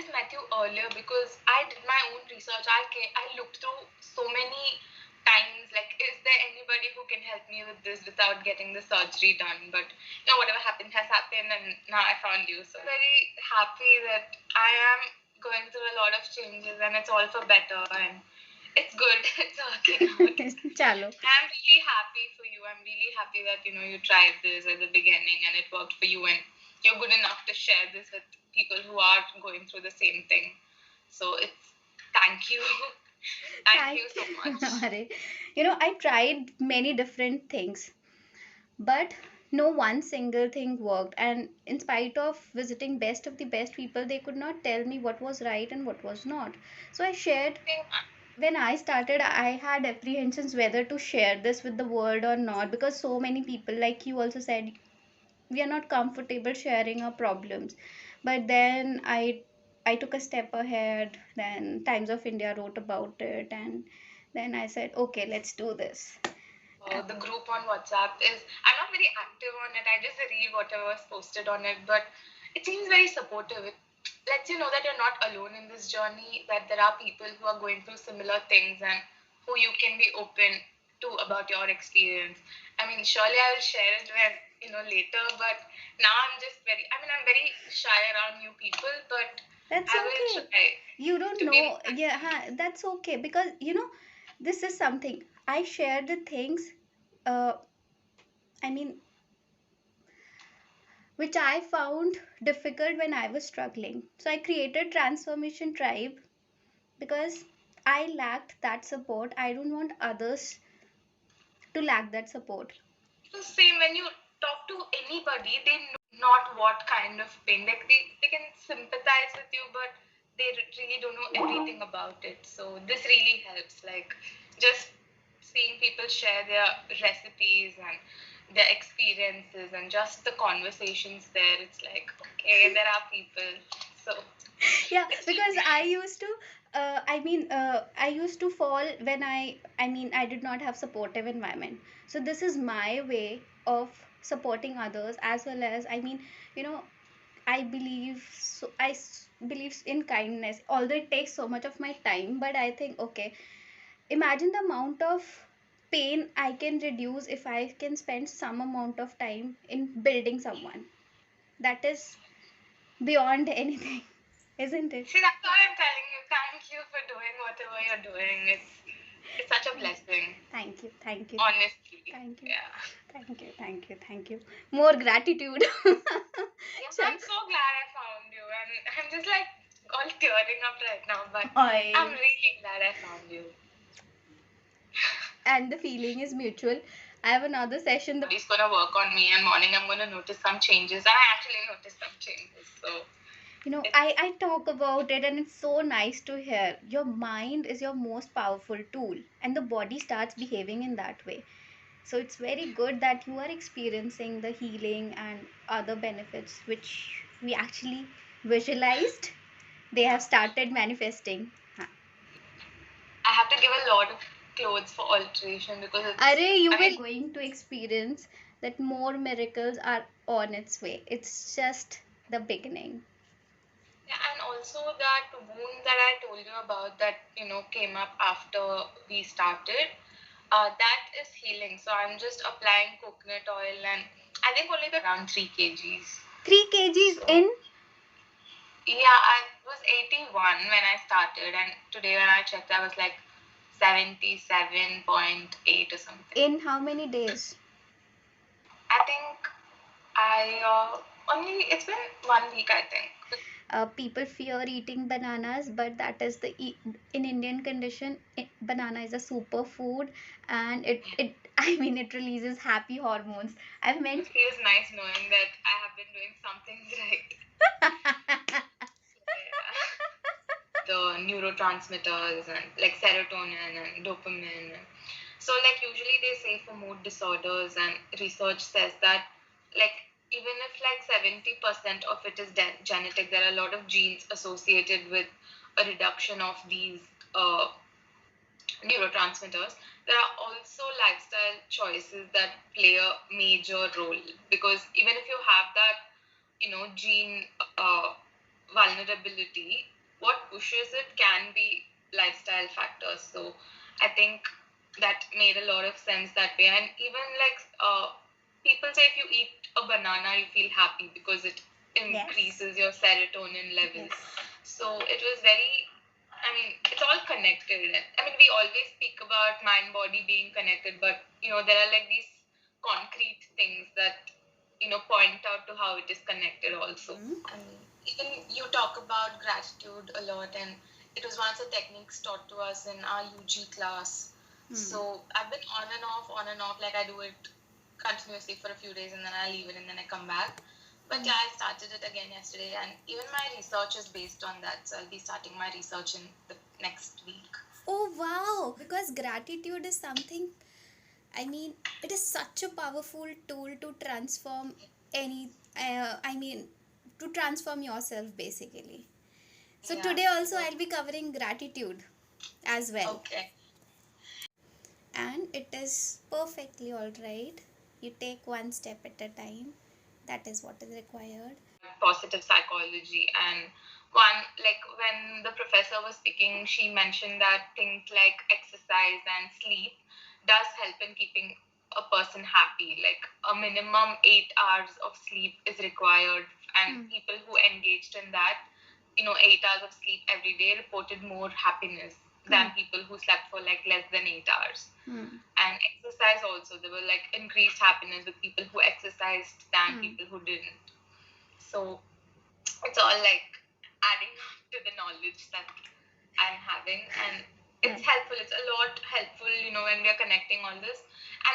just met you earlier because I did my own research. I looked through so many times, like, is there anybody who can help me with this without getting the surgery done? But whatever happened has happened, and now I found you. So very happy that I am going through a lot of changes, and it's all for better, and it's good. It's working out. Chalo. I'm really happy for you. I'm really happy that you tried this at the beginning and it worked for you, and you're good enough to share this with people who are going through the same thing. So it's thank you. Thank you so much. Arey. I tried many different things, but no one single thing worked. And in spite of visiting best of the best people, they could not tell me what was right and what was not. So I shared. When I started, I had apprehensions whether to share this with the world or not, because so many people, like you also said, we are not comfortable sharing our problems. But then I took a step ahead. Then Times of India wrote about it, and then I said, okay, let's do this. The group on WhatsApp I'm not very active on it. I just read whatever is posted on it, but it seems very supportive. It lets you know that you're not alone in this journey, that there are people who are going through similar things and who you can be open to about your experience. I mean, surely I will share it later, but now I'm very shy around new people, but That's I will okay. try You don't to be know. more Yeah, active. that's okay, because this is something I share the things. Uh, I mean, which I found difficult when I was struggling. So I created Transformation Tribe because I lacked that support. I don't want others to lack that support. So same when you talk to anybody, they know not what kind of pain. Like they can sympathize with you, but they really don't know everything about it. So this really helps. Like just seeing people share their recipes and their experiences and just the conversations there, it's like, okay, there are people. So Yeah, it's because really I used to I used to fall when I did not have supportive environment. So this is my way of supporting others, as well as you know believe in kindness, although it takes so much of my time. But I think, okay, imagine the amount of pain I can reduce if I can spend some amount of time in building someone. That is beyond anything, isn't it? See, that's why I'm telling you, thank you for doing whatever you're doing. It's such a blessing. Thank you, thank you, Honestly. thank you, Yeah. thank you, thank you, thank you. More gratitude. Yeah, Chal. I'm so glad I found you, and I'm just like all tearing up right now, but I'm Oi. really glad I found you. And the feeling is mutual. I have another session. Body's gonna work on me, and morning I'm gonna notice some changes, and I actually noticed some changes. So it's I talk about it, and it's so nice to hear. Your mind is your most powerful tool, and the body starts behaving in that way. So it's very good that you are experiencing the healing and other benefits which we actually visualized. They have started manifesting. Huh. I have to give a lot of clothes for alteration because Array, you I will mean, going to experience that more miracles are on its way. It's just the beginning. yeah, and also that wound that I told you about that came up after we started. That is healing. So I'm just applying coconut oil, and I think only the around 3 kgs. 3 kgs So in. yeah, I was 81 when I started, and today when I checked, I was like 77.8 or something. In how many days? I think I only it's been 1 week, I think. People fear eating bananas, but that is in Indian condition. Banana is a superfood, and it it releases happy hormones. I've It meant. feels nice knowing that I have been doing some things right. The neurotransmitters and like serotonin and dopamine. So like usually they say for mood disorders, and research says that like even if like 70% of it is genetic, there are a lot of genes associated with a reduction of these neurotransmitters. There are also lifestyle choices that play a major role, because even if you have that gene uh, vulnerability, what pushes it can be lifestyle factors. So I think that made a lot of sense that way. And even like people say if you eat a banana, you feel happy because it Yes. increases your serotonin levels. Yes. So it was very, I mean, it's all connected. I mean, we always speak about mind body being connected, but there are like these concrete things that point out to how it is connected also. Hmm. And even you talk about gratitude a lot, and it was one of the techniques taught to us in our UG class. Hmm. So I've been on and off, like I do it continuously for a few days and then I leave it and then I come back. But yeah, I started it again yesterday, and even my research is based on that. So I'll be starting my research in the next week. Oh wow! Because gratitude is something, I mean, it is such a powerful tool to transform any, to transform yourself basically. So Yeah. today also I'll be covering gratitude as well. Okay. And it is perfectly alright. You take one step at a time. That is what is required. Positive psychology, and one, like when the professor was speaking, she mentioned that things like exercise and sleep does help in keeping a person happy. Like a minimum 8 hours of sleep is required, and people who engaged in that 8 hours of sleep every day reported more happiness than people who slept for like less than 8 hours. And exercise also, there were like increased happiness with people who exercised than people who didn't. So it's all like adding up to the knowledge that I'm having, and it's Right. helpful. It's a lot helpful, when we are connecting all this. And